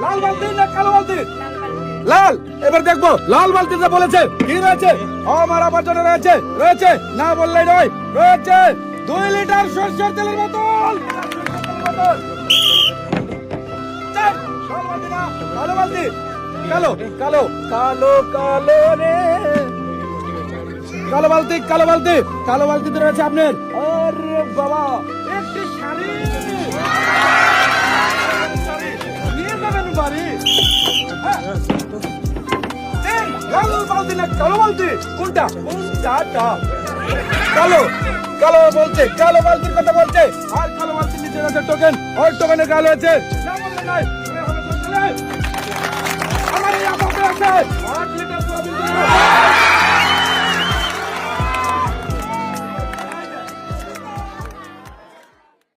লাল বালতি না কালো বালতি? লাল। এবার দেখবো লাল বালতিতে বলেছে কি রয়েছে। আমার আবর্জনা রয়েছে, রয়েছে না বললেই নয়, রয়েছে 2 লিটার সরষের তেলের বোতল। কালো বালতি, কালো কালো কালো কালো রে, কালো বালতি, কালো বালতি, কালো বালতিতে রয়েছে আপনার, আরে বাবা, একটি শাড়ি নিয়ে যাবেন বাড়ি। লাল বালতি না কালো বালতি, কোনটা? কালো, কালো বলছে, কালো বালতির কথা বলছে। আর কালো বালতির নিচে রয়েছে টোকেন, ওই টোকেনে কালো আছে না বললে নাই। আমার এই আছে 8 লিটার সোয়াবিন।